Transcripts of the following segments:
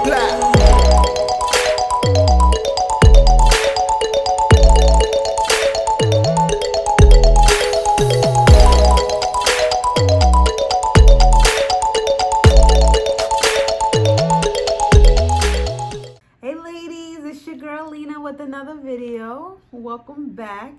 Hey ladies, it's your girl Lena with another video. Welcome back.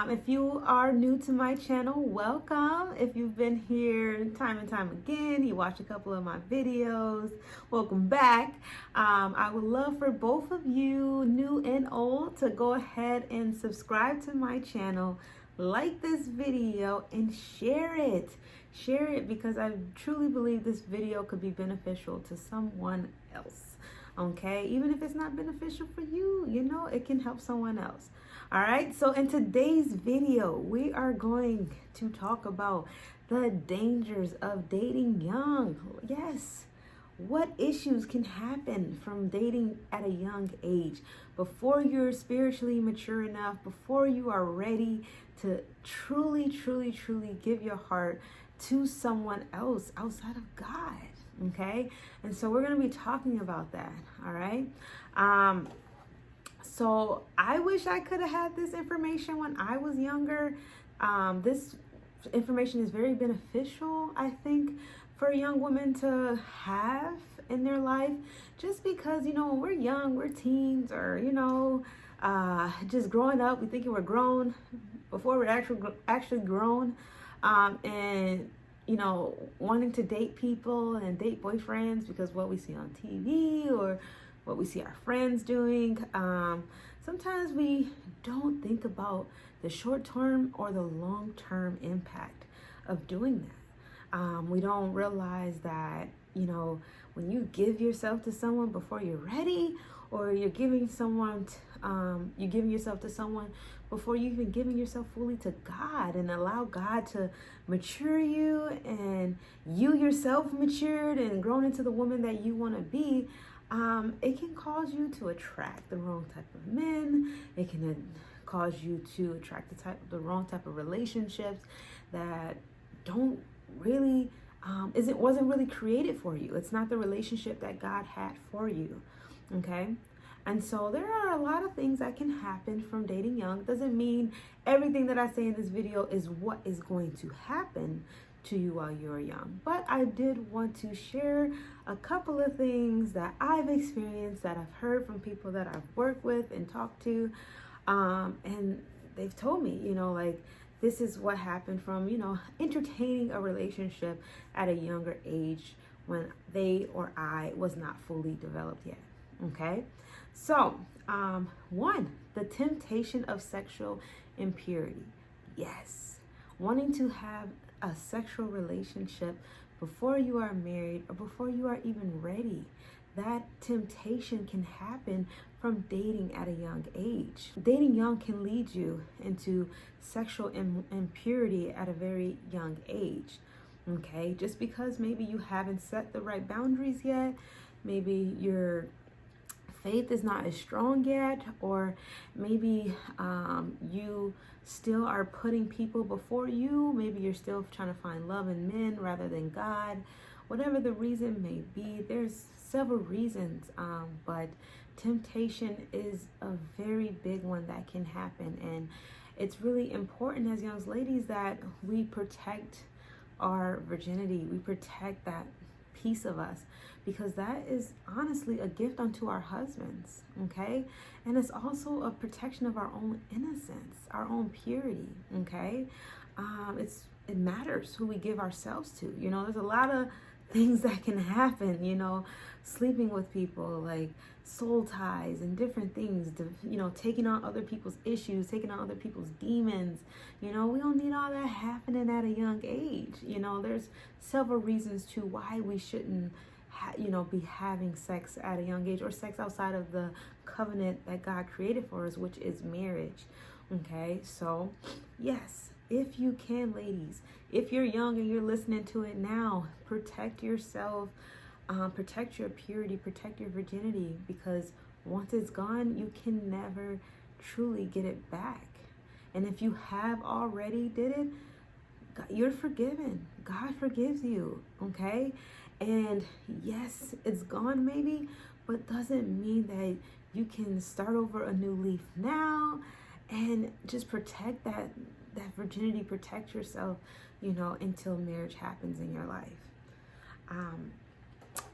If you are new to my channel, welcome. If you've been here time and time again, you watch a couple of my videos, welcome back. I would love for both of you, new and old, to go ahead and subscribe to my channel, like this video, and share it. Share it because I truly believe this video could be beneficial to someone else. Okay, even if it's not beneficial for you, you know, it can help someone else. All right, so in today's video, we are going to talk about the dangers of dating young. Yes, what issues can happen from dating at a young age before you're spiritually mature enough, before you are ready to truly give your heart to someone else outside of God. Okay, and so we're going to be talking about that. All right. So I wish I could have had this information when I was younger. This information is very beneficial, I think, for young women to have in their life, just because, you know, when we're young, we're teens, or, you know, just growing up, we thinking we're grown before we're actually grown, and you know, wanting to date people and date boyfriends because what we see on TV or what we see our friends doing. Sometimes we don't think about the short-term or the long-term impact of doing that. We don't realize that, you know, when you give yourself to someone before you're ready, or you're giving yourself to someone before you even giving yourself fully to God, and allow God to mature you, and you yourself matured and grown into the woman that you want to be, it can cause you to attract the wrong type of men. It can cause you to attract the wrong type of relationships that don't really wasn't really created for you. It's not the relationship that God had for you. Okay. And so there are a lot of things that can happen from dating young. Doesn't mean everything that I say in this video is what is going to happen to you while you're young. But I did want to share a couple of things that I've experienced, that I've heard from people that I've worked with and talked to. And they've told me, you know, like, this is what happened from, you know, entertaining a relationship at a younger age when they or I was not fully developed yet. Okay. So, one, the temptation of sexual impurity. Yes. Wanting to have a sexual relationship before you are married or before you are even ready. That temptation can happen from dating at a young age. Dating young can lead you into sexual impurity at a very young age. Okay, just because maybe you haven't set the right boundaries yet, maybe your faith is not as strong yet, or maybe you still are putting people before you. Maybe you're still trying to find love in men rather than God. Whatever the reason may be, there's several reasons, but temptation is a very big one that can happen. And it's really important as young ladies that we protect our virginity. We protect that piece of us, because that is honestly a gift unto our husbands. Okay, and it's also a protection of our own innocence, our own purity. Okay, it matters who we give ourselves to. You know, there's a lot of things that can happen, you know, sleeping with people, like soul ties and different things, you know, taking on other people's issues, taking on other people's demons. You know, we don't need all that happening at a young age. You know, there's several reasons to why we shouldn't be having sex at a young age, or sex outside of the covenant that God created for us, which is marriage. Okay, so yes, if you can, ladies, if you're young and you're listening to it now, protect yourself, protect your purity, protect your virginity, because once it's gone, you can never truly get it back. And if you have already did it, you're forgiven. God forgives you, okay? And yes, it's gone maybe, but doesn't mean that you can start over a new leaf now and just protect that virginity, protect yourself, until marriage happens in your life.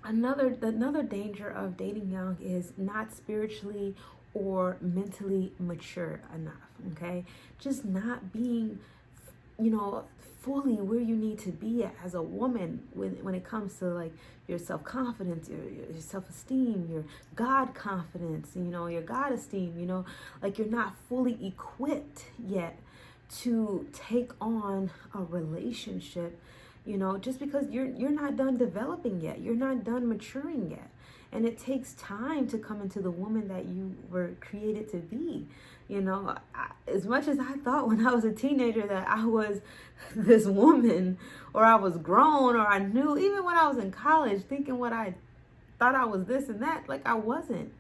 Another danger of dating young is not spiritually or mentally mature enough. Okay, just not being, fully where you need to be as a woman when it comes to like your self-confidence, your self-esteem, your God confidence, your God esteem, like you're not fully equipped yet to take on a relationship, just because you're not done developing yet, you're not done maturing yet. And it takes time to come into the woman that you were created to be. As much as I thought when I was a teenager that I was this woman, or I was grown, or I knew, even when I was in college, thinking what I thought I was this and that, like I wasn't.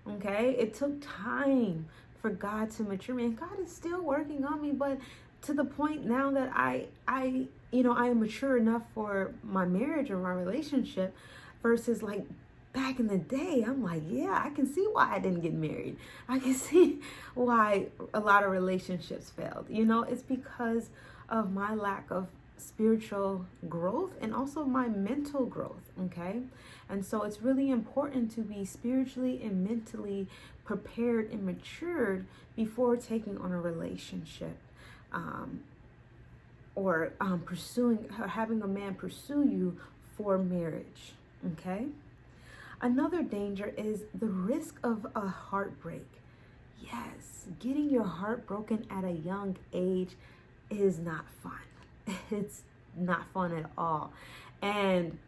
Okay? It took time for God to mature me, and God is still working on me, but to the point now that I am mature enough for my marriage or my relationship, versus like back in the day, I'm like, yeah, I can see why I didn't get married. I can see why a lot of relationships failed. It's because of my lack of spiritual growth and also my mental growth, okay? And so it's really important to be spiritually and mentally prepared and matured before taking on a relationship, or pursuing, or having a man pursue you for marriage, okay? Another danger is the risk of a heartbreak. Yes, getting your heart broken at a young age is not fun. It's not fun at all. And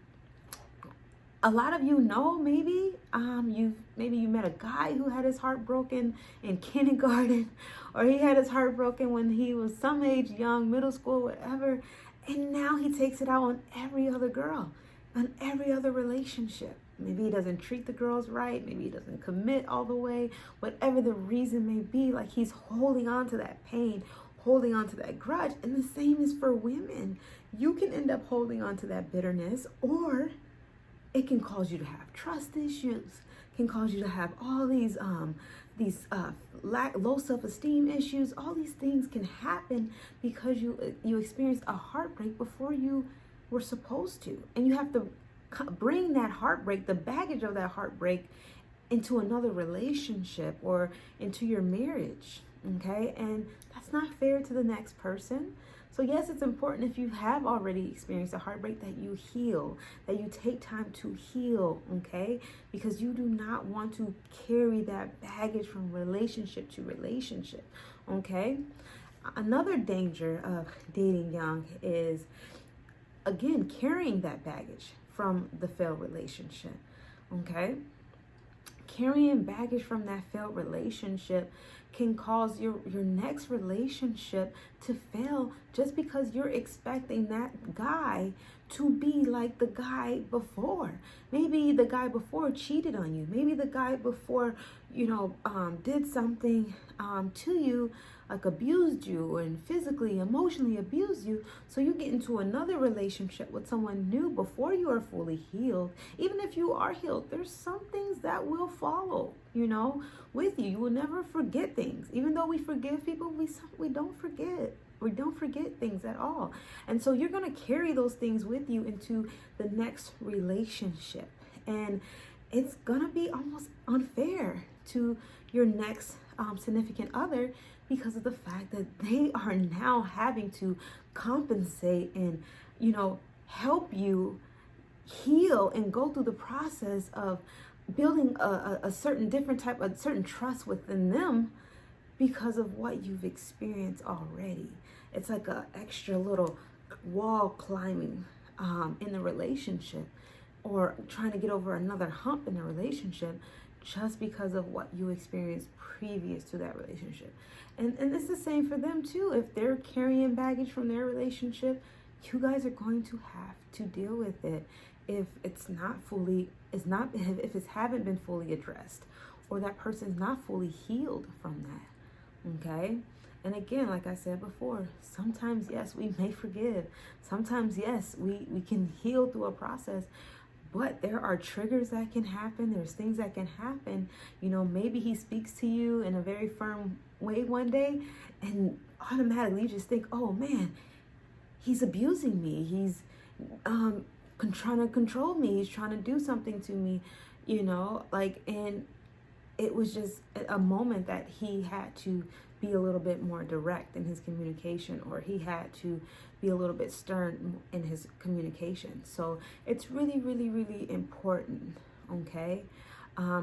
a lot of maybe you met a guy who had his heart broken in kindergarten, or he had his heart broken when he was some age young, middle school, whatever, and now he takes it out on every other girl, on every other relationship. Maybe he doesn't treat the girls right, maybe he doesn't commit all the way, whatever the reason may be, like he's holding on to that pain, holding on to that grudge. And the same is for women. You can end up holding on to that bitterness, or it can cause you to have trust issues, can cause you to have all these low self-esteem issues. All these things can happen because you experienced a heartbreak before you were supposed to. And you have to bring that heartbreak, the baggage of that heartbreak, into another relationship or into your marriage, okay? And that's not fair to the next person. So yes, it's important, if you have already experienced a heartbreak, that you heal, that you take time to heal, okay? Because you do not want to carry that baggage from relationship to relationship, okay? Another danger of dating young is, again, carrying that baggage from the failed relationship, okay? Carrying baggage from that failed relationship can cause your next relationship to fail, just because you're expecting that guy to be like the guy before. Maybe the guy before cheated on you. Maybe the guy before, did something to you, like abused you and physically, emotionally abused you. So you get into another relationship with someone new before you are fully healed. Even if you are healed, there's some things that will follow, with you. You will never forget things. Even though we forgive people, we don't forget. We don't forget things at all. And so you're going to carry those things with you into the next relationship. And it's going to be almost unfair to your next significant other, because of the fact that they are now having to compensate and, help you heal and go through the process of building a certain trust within them, because of what you've experienced already. It's like an extra little wall climbing in the relationship, or trying to get over another hump in the relationship, just because of what you experienced previous to that relationship. And it's the same for them too. If they're carrying baggage from their relationship, you guys are going to have to deal with it if it haven't been fully addressed, or that person's not fully healed from that. Okay? And again, like I said before, sometimes yes, we may forgive. Sometimes yes, we can heal through a process. But there are triggers that can happen. There's things that can happen. You know, maybe he speaks to you in a very firm way one day, and automatically you just think, oh man, he's abusing me. He's trying to control me. He's trying to do something to me, you know, like, and it was just a moment that he had to be a little bit more direct in his communication, or he had to be a little bit stern in his communication. So it's really, really, really important, okay?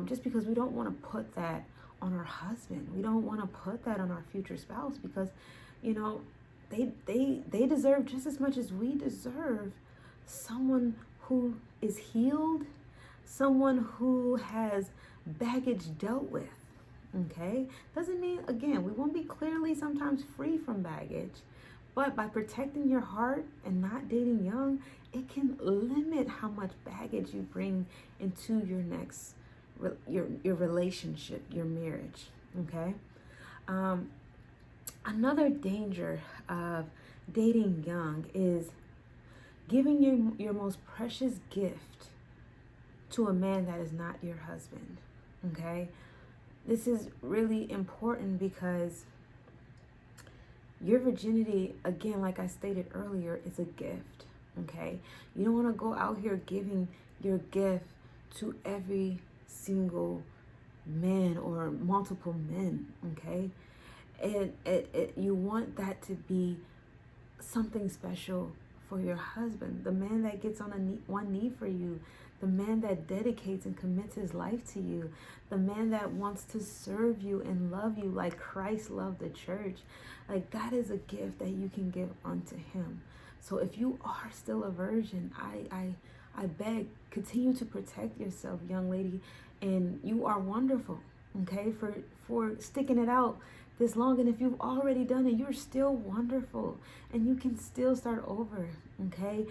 Just because we don't want to put that on our husband. We don't want to put that on our future spouse, because, you know, they deserve just as much as we deserve someone who is healed, someone who has baggage dealt with, okay? Doesn't mean, again, we won't be clearly sometimes free from baggage, but by protecting your heart and not dating young, it can limit how much baggage you bring into your next, your relationship, your marriage, okay? Another danger of dating young is giving your most precious gift to a man that is not your husband, okay? This is really important because your virginity, again, like I stated earlier, is a gift, okay? You don't want to go out here giving your gift to every single man or multiple men, okay? And you want that to be something special for your husband, the man that gets on one knee for you, the man that dedicates and commits his life to you, the man that wants to serve you and love you like Christ loved the church. Like, that is a gift that you can give unto him. So if you are still a virgin, I beg, continue to protect yourself, young lady, and you are wonderful, okay, for sticking it out this long. And if you've already done it, you're still wonderful, and you can still start over, okay?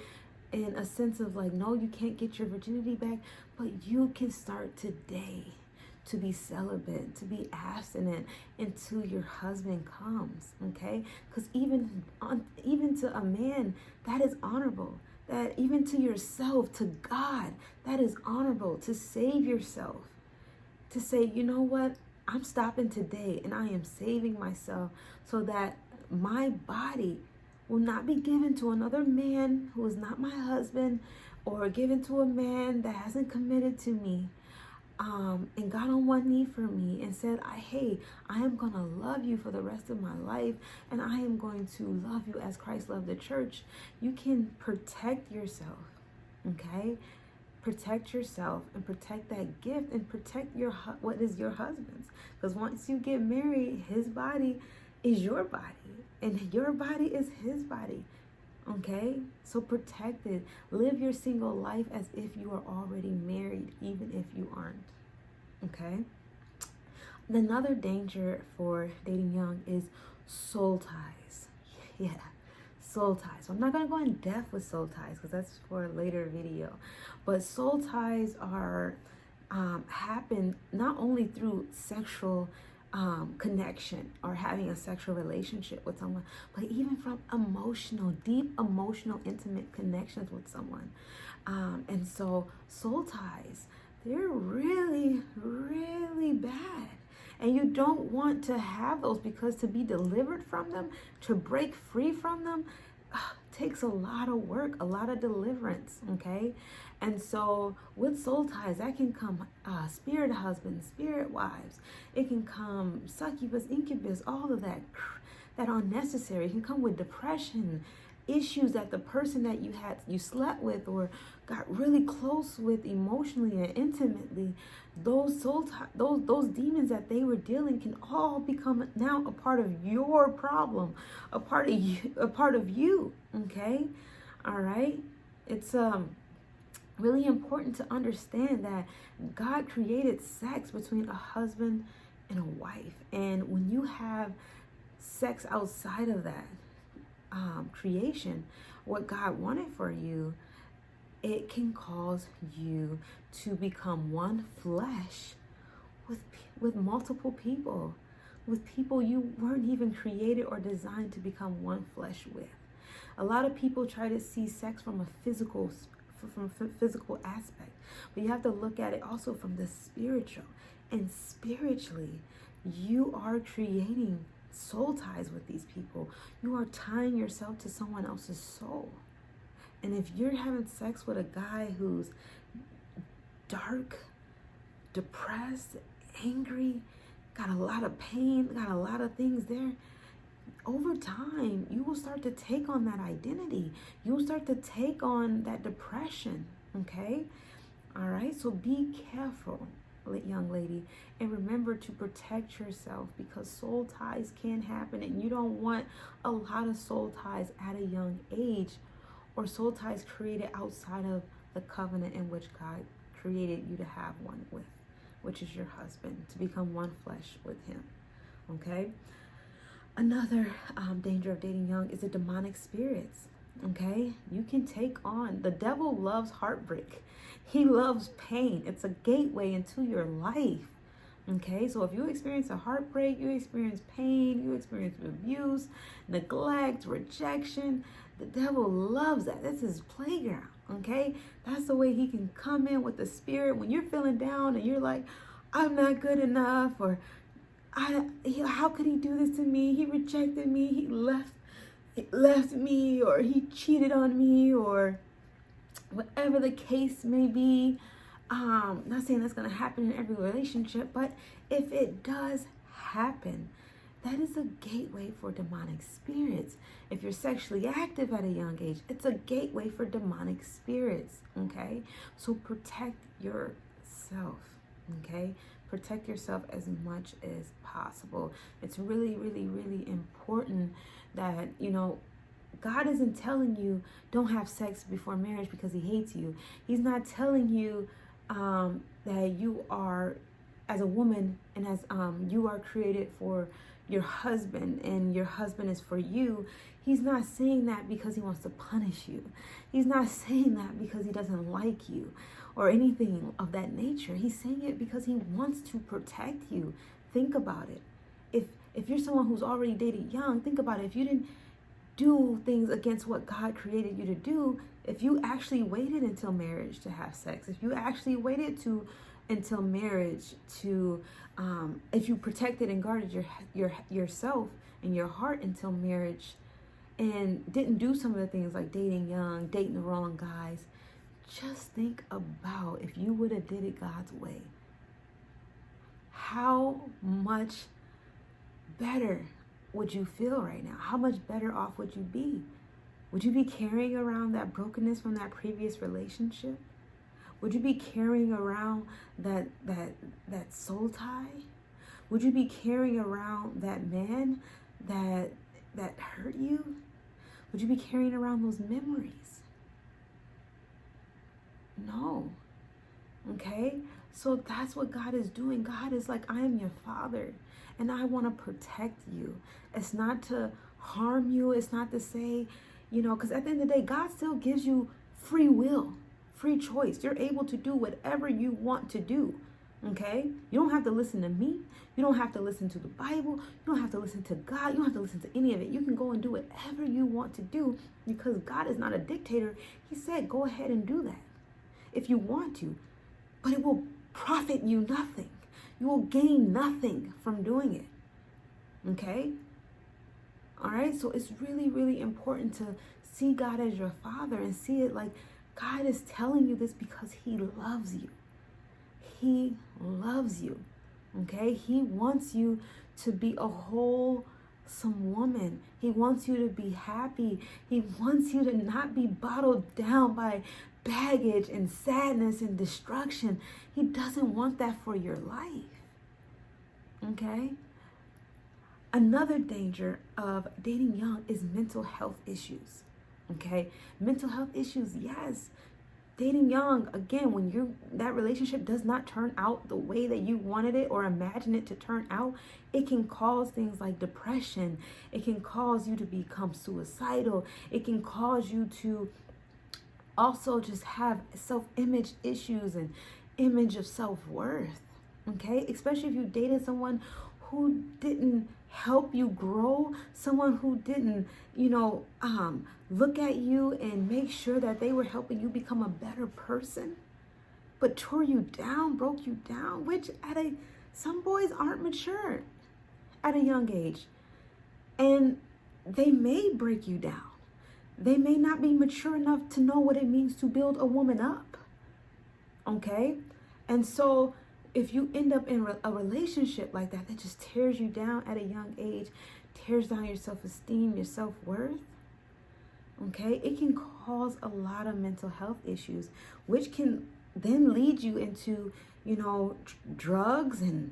In a sense of like, no, you can't get your virginity back, but you can start today to be celibate, to be abstinent until your husband comes, okay? Because even to a man, that is honorable. That even to yourself, to God, that is honorable, to save yourself, to say, you know what, I'm stopping today and I am saving myself so that my body will not be given to another man who is not my husband, or given to a man that hasn't committed to me, and got on one knee for me and said, hey, I am going to love you for the rest of my life, and I am going to love you as Christ loved the church. You can protect yourself, okay? Protect yourself and protect that gift, and protect what is your husband's. Because once you get married, his body is your body, and your body is his body, okay? So protect it. Live your single life as if you are already married, even if you aren't, okay? Another danger for dating young is soul ties. Yeah, soul ties. So I'm not going to go in depth with soul ties because that's for a later video. But soul ties are happen not only through sexual connection or having a sexual relationship with someone, but even from deep emotional, intimate connections with someone. And so soul ties, they're really, really bad. And you don't want to have those, because to be delivered from them, to break free from them, takes a lot of work, a lot of deliverance, okay? And so with soul ties, that can come spirit husbands, spirit wives. It can come succubus, incubus, all of that unnecessary. It can come with depression, issues that the person that you slept with or got really close with emotionally and intimately, those those demons that they were dealing can all become now a part of your problem, a part of you, okay? All right? It's really important to understand that God created sex between a husband and a wife. And when you have sex outside of that creation, what God wanted for you, it can cause you to become one flesh with multiple people, with people you weren't even created or designed to become one flesh with. A lot of people try to see sex from a physical from physical aspect, but you have to look at it also from the spiritual. And spiritually, you are creating soul ties with these people. You are tying yourself to someone else's soul. And if you're having sex with a guy who's dark, depressed, angry, got a lot of pain, got a lot of things there, over time, you will start to take on that identity. You will start to take on that depression, okay? All right, so be careful, young lady, and remember to protect yourself, because soul ties can happen, and you don't want a lot of soul ties at a young age, or soul ties created outside of the covenant in which God created you to have one with, which is your husband, to become one flesh with him, okay? Another danger of dating young is the demonic spirits, okay? You can take on, the devil loves heartbreak. He loves pain. It's a gateway into your life, okay? So if you experience a heartbreak, you experience pain, you experience abuse, neglect, rejection, the devil loves that. That's his playground, okay? That's the way he can come in with the spirit when you're feeling down and you're like, I'm not good enough, or how could he do this to me? He rejected me. He left me, or he cheated on me, or whatever the case may be. Not saying that's going to happen in every relationship, but if it does happen, that is a gateway for demonic spirits. If you're sexually active at a young age, it's a gateway for demonic spirits, okay? So protect yourself, okay? Protect yourself as much as possible. It's really, really, really important that, God isn't telling you don't have sex before marriage because he hates you. He's not telling you that you are, as a woman, and as you are created for your husband and your husband is for you. He's not saying that because he wants to punish you. He's not saying that because he doesn't like you or anything of that nature. He's saying it because he wants to protect you. Think about it. If you're someone who's already dated young, think about it. If you didn't do things against what God created you to do, if you actually waited until marriage to have sex, if you actually waited until marriage to, if you protected and guarded yourself and your heart until marriage, and didn't do some of the things like dating young, dating the wrong guys, just think about if you would have did it God's way. How much better would you feel right now? How much better off would you be? Would you be carrying around that brokenness from that previous relationship? Would you be carrying around that soul tie? Would you be carrying around that man that hurt you? Would you be carrying around those memories? No. Okay? So that's what God is doing. God is like, I am your father, and I want to protect you. It's not to harm you. It's not to say, because at the end of the day, God still gives you free will, free choice. You're able to do whatever you want to do. Okay? You don't have to listen to me. You don't have to listen to the Bible. You don't have to listen to God. You don't have to listen to any of it. You can go and do whatever you want to do, because God is not a dictator. He said, go ahead and do that if you want to, but it will profit you nothing. You will gain nothing from doing it. Okay? All right? So it's really, really important to see God as your father and see it like God is telling you this because he loves you. He loves you. Okay? He wants you to be a wholesome woman. He wants you to be happy. He wants you to not be bottled down by baggage and sadness and destruction. He doesn't want that for your life. Okay? Another danger of dating young is mental health issues. Okay? Mental health issues, yes. Dating young, again, when that relationship does not turn out the way that you wanted it or imagine it to turn out, it can cause things like depression. It can cause you to become suicidal. It can cause you to also just have self-image issues and image of self-worth. Okay? Especially if you dated someone who didn't help you grow, someone who didn't, look at you and make sure that they were helping you become a better person, but tore you down, broke you down, which some boys aren't mature at a young age. And they may break you down. They may not be mature enough to know what it means to build a woman up. Okay? And so if you end up in a relationship like that just tears you down at a young age, tears down your self-esteem, your self-worth, okay, it can cause a lot of mental health issues, which can then lead you into, drugs and,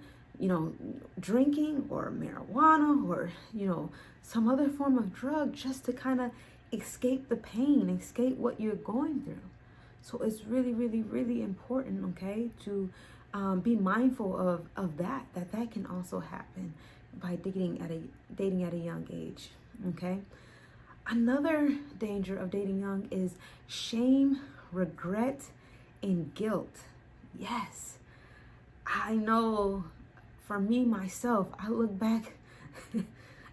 drinking or marijuana or, some other form of drug just to kind of escape the pain, escape what you're going through. So it's really, really, really important, okay, to be mindful of that can also happen by dating at a young age, okay? Another danger of dating young is shame, regret, and guilt. Yes, I know for me, myself, I look back and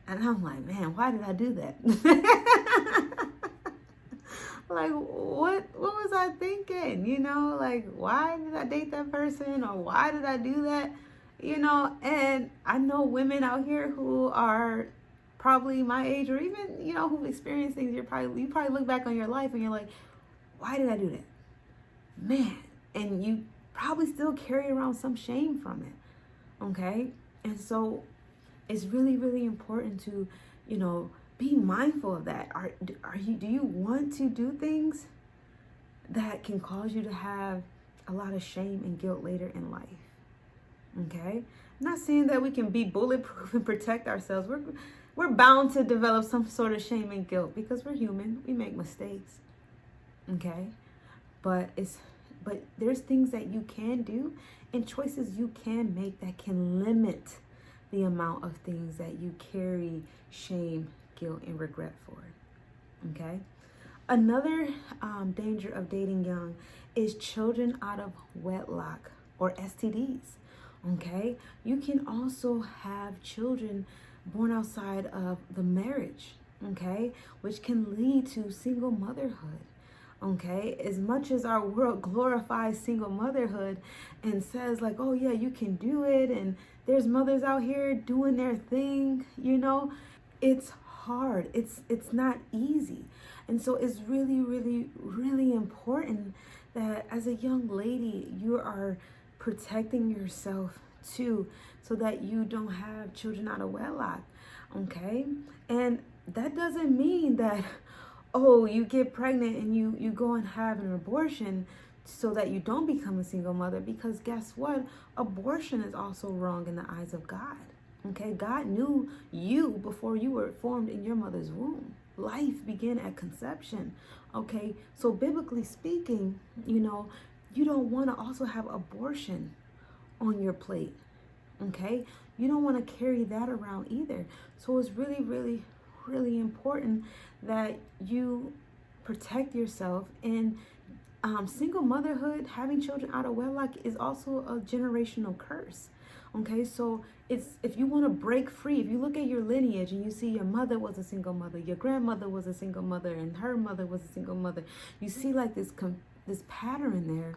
I'm like, man, why did I do that? Like, what was I thinking? Like, why did I date that person? Or why did I do that? And I know women out here who are probably my age or even, who've experienced things. You probably look back on your life and you're like, why did I do that? Man. And you probably still carry around some shame from it. Okay? And so it's really, really important to, be mindful of that. Do you want to do things that can cause you to have a lot of shame and guilt later in life? Okay? I'm not saying that we can be bulletproof and protect ourselves. We're bound to develop some sort of shame and guilt because we're human. We make mistakes. Okay? But there's things that you can do and choices you can make that can limit the amount of things that you carry shame, guilt, and regret for. Okay? Another danger of dating young is children out of wedlock or STDs. Okay? You can also have children born outside of the marriage, okay, which can lead to single motherhood. Okay, as much as our world glorifies single motherhood and says like, oh yeah, you can do it, and there's mothers out here doing their thing, it's hard. It's not easy. And so it's really, really, really important that as a young lady, you are protecting yourself too, so that you don't have children out of wedlock. Okay, and that doesn't mean that, oh, you get pregnant and you go and have an abortion so that you don't become a single mother, because guess what? Abortion is also wrong in the eyes of God. Okay, God knew you before you were formed in your mother's womb. Life began at conception. Okay, so biblically speaking, you don't want to also have abortion on your plate. Okay, you don't want to carry that around either. So it's really, really, really important that you protect yourself. And single motherhood, having children out of wedlock, is also a generational curse. Okay, so if you want to break free, if you look at your lineage and you see your mother was a single mother, your grandmother was a single mother, and her mother was a single mother, you see like this pattern there.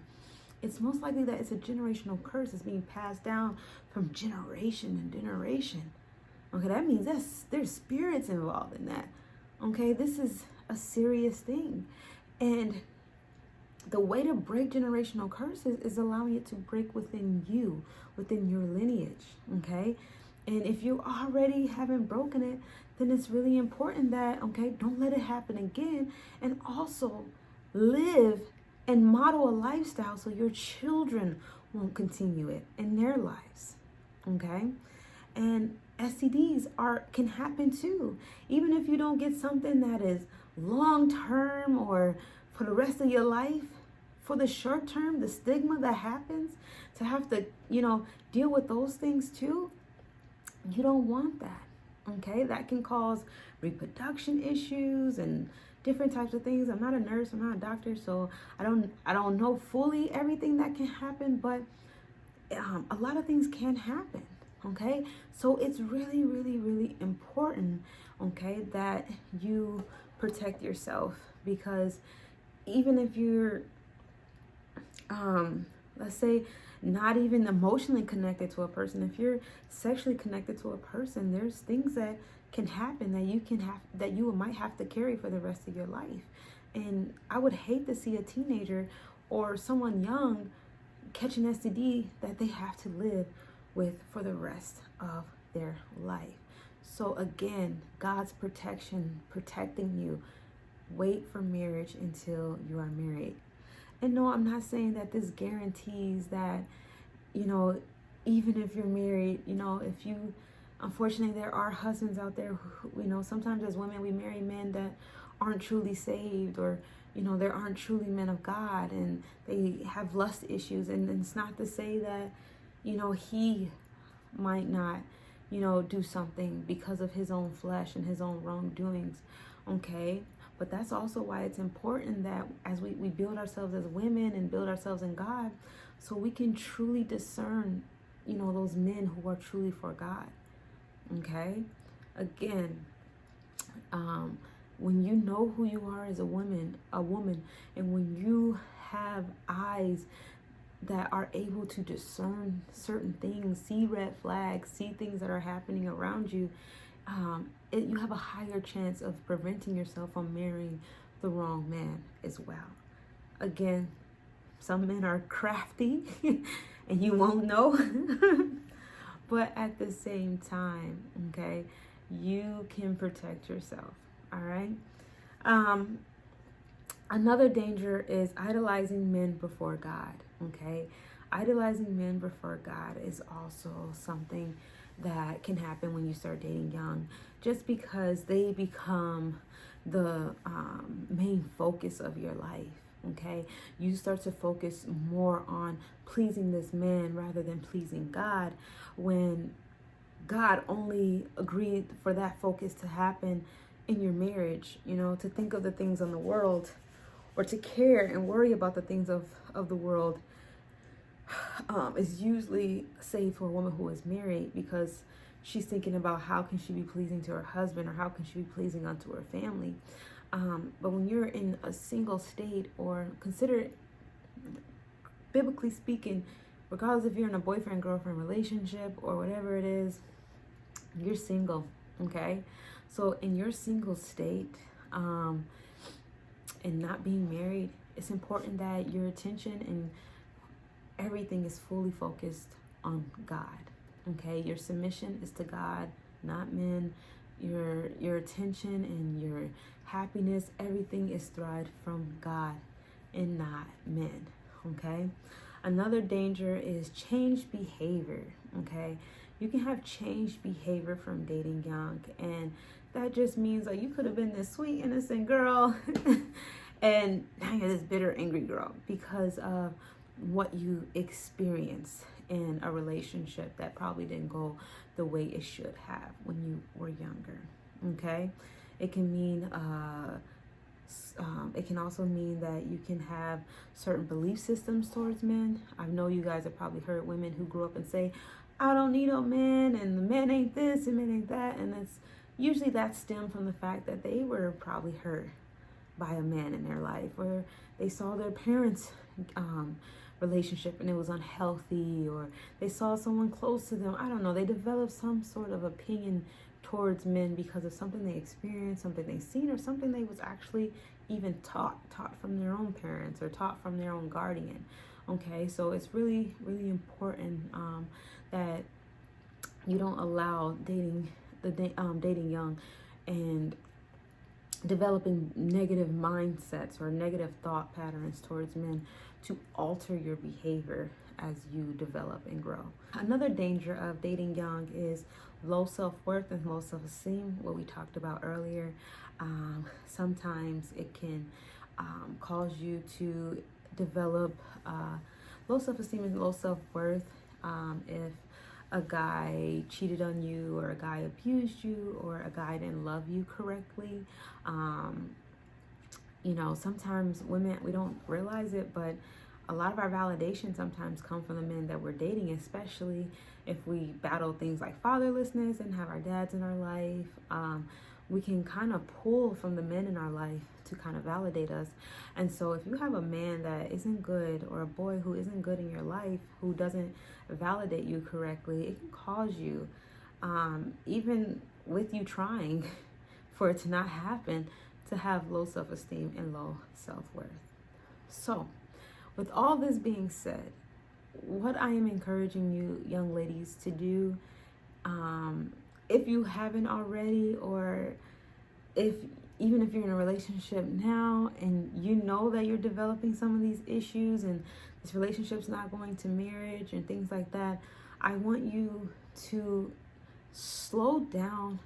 It's most likely that it's a generational curse. It's being passed down from generation to generation. Okay, that means there's spirits involved in that. Okay, this is a serious thing. And the way to break generational curses is allowing it to break within you, within your lineage. Okay, and if you already haven't broken it, then it's really important that, okay, don't let it happen again. And also live and model a lifestyle so your children won't continue it in their lives. Okay, and STDs can happen too. Even if you don't get something that is long term or for the rest of your life, for the short term, the stigma that happens to have to, deal with those things too, you don't want that. Okay, that can cause reproduction issues and different types of things. I'm not a nurse, I'm not a doctor, so I don't know fully everything that can happen, but a lot of things can happen. Okay, so it's really, really, really important, okay, that you protect yourself, because even if you're, let's say, not even emotionally connected to a person, if you're sexually connected to a person, there's things that can happen that you might have to carry for the rest of your life. And I would hate to see a teenager or someone young catch an STD that they have to live with for the rest of their life. So again, God's protection, protecting you. Wait for marriage until you are married. And no, I'm not saying that this guarantees that, even if you're married, if you, unfortunately, there are husbands out there who, sometimes as women, we marry men that aren't truly saved, or, there aren't truly men of God, and they have lust issues. And it's not to say that, he might not, do something because of his own flesh and his own wrongdoings. Okay. But that's also why it's important that as we build ourselves as women and build ourselves in God, so we can truly discern, those men who are truly for God. Okay? Again, when you know who you are as a woman, and when you have eyes that are able to discern certain things, see red flags, see things that are happening around you, you have a higher chance of preventing yourself from marrying the wrong man as well. Again, some men are crafty and you won't know. But at the same time, okay, you can protect yourself. All right. Another danger is idolizing men before God. Okay. Idolizing men before God is also something that can happen when you start dating young, just because they become the main focus of your life. Okay, you start to focus more on pleasing this man rather than pleasing God, when God only agreed for that focus to happen in your marriage. To think of the things in the world, or to care and worry about the things of the world, is usually safe for a woman who is married, because she's thinking about how can she be pleasing to her husband, or how can she be pleasing unto her family. But when you're in a single state, or consider, biblically speaking, regardless if you're in a boyfriend-girlfriend relationship or whatever it is, you're single, okay? So in your single state, and not being married, it's important that your attention and everything is fully focused on God. Okay, your submission is to God, not men. Your attention and your happiness, everything is derived from God and not men. Okay. Another danger is changed behavior. Okay, you can have changed behavior from dating young, and that just means like you could have been this sweet, innocent girl, and now you're this bitter, angry girl because of what you experienced in a relationship that probably didn't go the way it should have when you were younger. Okay, it can mean it can also mean that you can have certain belief systems towards men. I know you guys have probably heard women who grew up and say, I don't need a man, and the man ain't this and man ain't that, and it's usually that stemmed from the fact that they were probably hurt by a man in their life, or they saw their parents relationship and it was unhealthy, or they saw someone close to them, I don't know, they developed some sort of opinion towards men because of something they experienced, something they seen, or something they was actually even taught from their own parents or taught from their own guardian. Okay, so it's really, really important that you don't allow dating young and developing negative mindsets or negative thought patterns towards men to alter your behavior as you develop and grow. Another danger of dating young is low self-worth and low self-esteem, what we talked about earlier. Sometimes it can cause you to develop low self-esteem and low self-worth if a guy cheated on you, or a guy abused you, or a guy didn't love you correctly. Sometimes women, we don't realize it, but a lot of our validation sometimes come from the men that we're dating, especially if we battle things like fatherlessness and have our dads in our life. We can kind of pull from the men in our life to kind of validate us. And so if you have a man that isn't good, or a boy who isn't good in your life, who doesn't validate you correctly, it can cause you, even with you trying for it to not happen, to have low self-esteem and low self-worth. So with all this being said, what I am encouraging you young ladies to do, if you haven't already, or even if you're in a relationship now and you know that you're developing some of these issues and this relationship's not going to marriage and things like that, I want you to slow down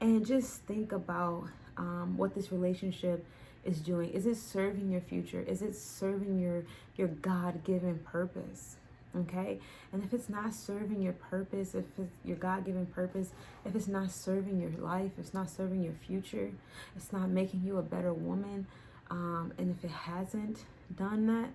and just think about what this relationship is doing. Is it serving your future? Is it serving your God-given purpose? Okay? And if it's not serving your purpose, if it's your God-given purpose, if it's not serving your life, if it's not serving your future, it's not making you a better woman, and if it hasn't done that,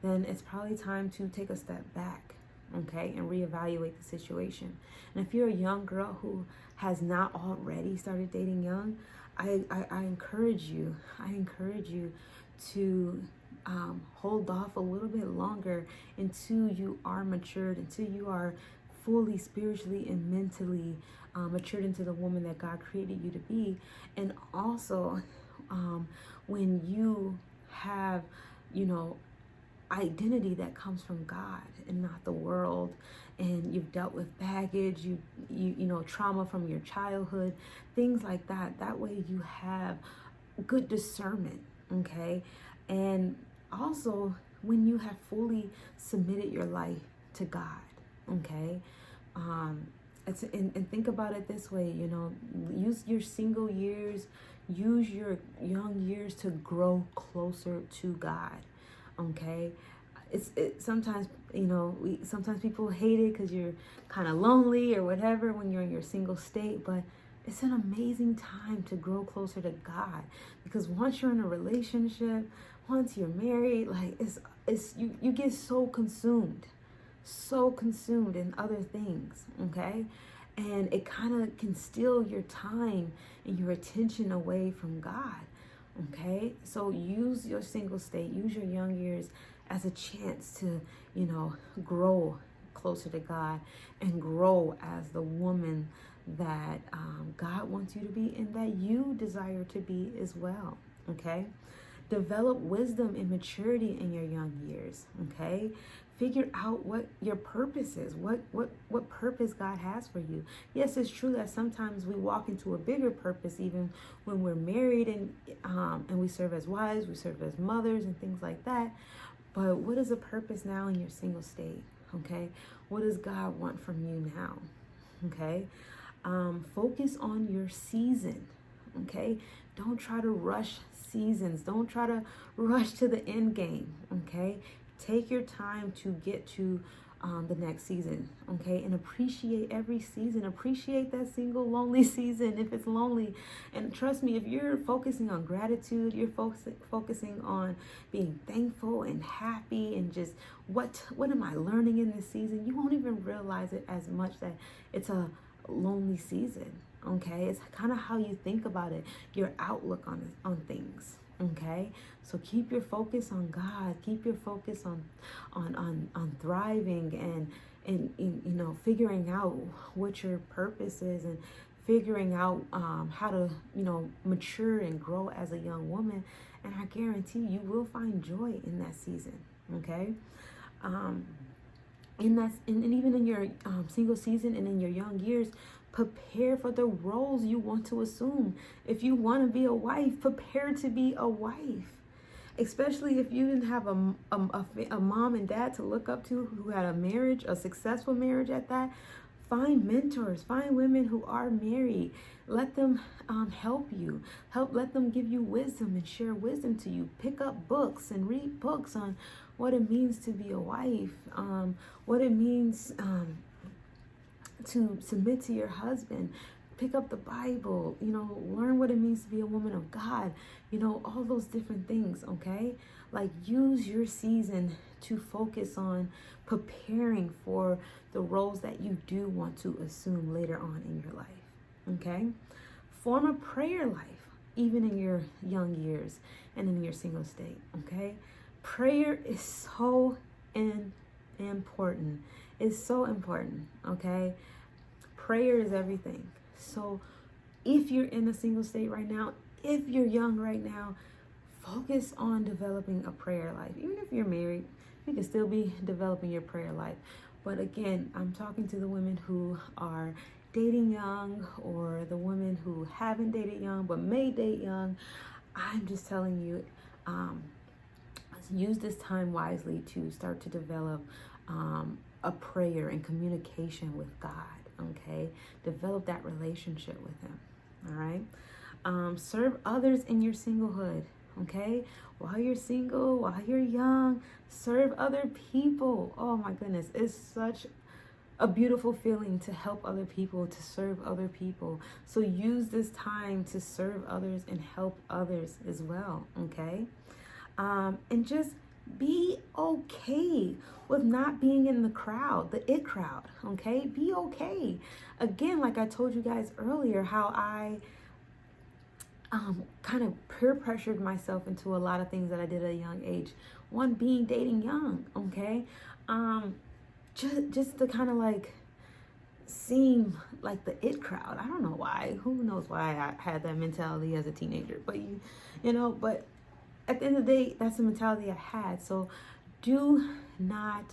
then it's probably time to take a step back, okay, and reevaluate the situation. And if you're a young girl who has not already started dating young, I encourage you to hold off a little bit longer until you are matured, until you are fully spiritually and mentally matured into the woman that God created you to be. And also when you have, identity that comes from God and not the world, and you've dealt with baggage, you trauma from your childhood, things like that. That way you have good discernment, okay? And also when you have fully submitted your life to God, okay? And think about it this way, use your single years, use your young years to grow closer to God, okay? Sometimes sometimes people hate it because you're kind of lonely or whatever when you're in your single state, but it's an amazing time to grow closer to God, because once you're in a relationship, once you're married, like you get so consumed in other things, okay? And it kind of can steal your time and your attention away from God, okay? So use your single state, use your young years as a chance to, grow closer to God and grow as the woman that God wants you to be and that you desire to be as well, okay? Develop wisdom and maturity in your young years, okay? Figure out what your purpose is, what purpose God has for you. Yes, it's true that sometimes we walk into a bigger purpose even when we're married and we serve as wives, we serve as mothers and things like that. But what is the purpose now in your single state, okay? What does God want from you now, okay? Focus on your season, okay? Don't try to rush seasons. Don't try to rush to the end game, okay? Take your time to get to the next season, okay? And appreciate every season. Appreciate that single lonely season if it's lonely. And trust me, if you're focusing on gratitude, you're focusing on being thankful and happy and just what am I learning in this season, you won't even realize it as much that it's a lonely season, okay? It's kind of how you think about it, your outlook on things, okay? So keep your focus on God, keep your focus on thriving and figuring out what your purpose is, and figuring out how to mature and grow as a young woman. And I guarantee you will find joy in that season, okay? And even in your single season and in your young years, prepare for the roles you want to assume. If you want to be a wife, prepare to be a wife. Especially if you didn't have a mom and dad to look up to who had a marriage, a successful marriage at that. Find mentors, find women who are married. Let them help you. Let them give you wisdom and share wisdom to you. Pick up books and read books on what it means to be a wife, what it means to submit to your husband. pick up the Bible, learn what it means to be a woman of God, all those different things, okay? Like, use your season to focus on preparing for the roles that you do want to assume later on in your life, okay? Form a prayer life, even in your young years and in your single state, okay? Prayer is so important. It's so important, okay? Prayer is everything. So if you're in a single state right now, if you're young right now, focus on developing a prayer life. Even if you're married, you can still be developing your prayer life. But again, I'm talking to the women who are dating young, or the women who haven't dated young but may date young. I'm just telling you, use this time wisely to start to develop a prayer and communication with God, okay? Develop that relationship with Him, all right? Serve others in your singlehood, okay? While you're single, while you're young, serve other people. Oh my goodness, it's such a beautiful feeling to help other people, to serve other people. So use this time to serve others and help others as well, okay? And just be okay with not being in the crowd, the it crowd, okay? Be okay. Again, like I told you guys earlier, how I kind of peer pressured myself into a lot of things that I did at a young age. One being dating young, okay? Just to kind of like seem like the it crowd. I don't know why. Who knows why I had that mentality as a teenager? But but at the end of the day, that's the mentality I had. So do not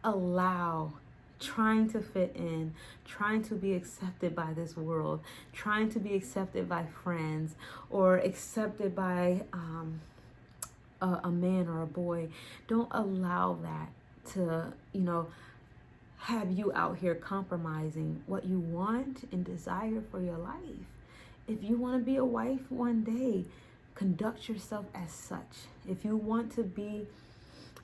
allow trying to fit in, trying to be accepted by this world, trying to be accepted by friends, or accepted by a man or a boy. Don't allow that to, have you out here compromising what you want and desire for your life. If you want to be a wife one day, conduct yourself as such. If you want to be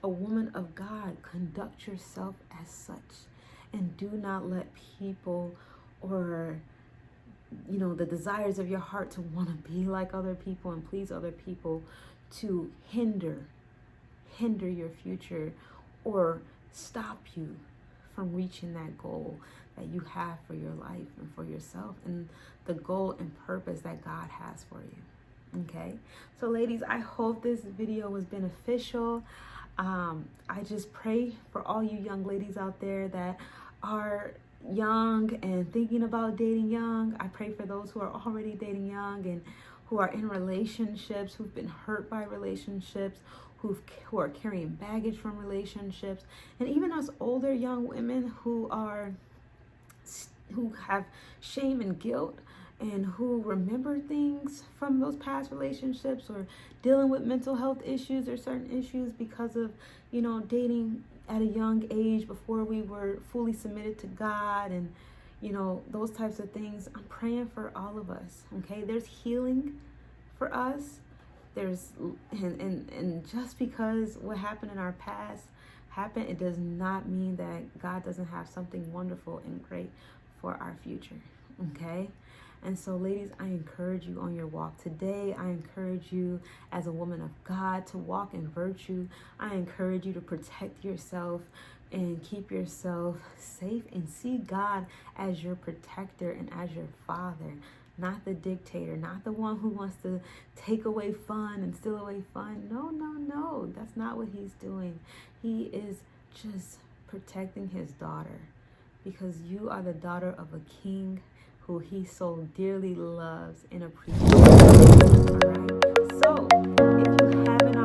a woman of God, conduct yourself as such. And do not let people, or the desires of your heart to want to be like other people and please other people, to hinder your future or stop you from reaching that goal that you have for your life and for yourself, and the goal and purpose that God has for you. Okay, so ladies, I hope this video was beneficial. I just pray for all you young ladies out there that are young and thinking about dating young. I pray for those who are already dating young and who are in relationships, who've been hurt by relationships, who are carrying baggage from relationships, and even us older young women who have shame and guilt, and who remember things from those past relationships, or dealing with mental health issues or certain issues because of, dating at a young age before we were fully submitted to God, and, those types of things. I'm praying for all of us, okay? There's healing for us. And just because what happened in our past happened, it does not mean that God doesn't have something wonderful and great for our future, okay? And so, ladies, I encourage you on your walk today. I encourage you as a woman of God to walk in virtue. I encourage you to protect yourself and keep yourself safe, and see God as your protector and as your father, not the dictator, not the one who wants to take away fun and steal away fun. No. That's not what He's doing. He is just protecting His daughter, because you are the daughter of a king who He so dearly loves and appreciates. All right. So if you haven't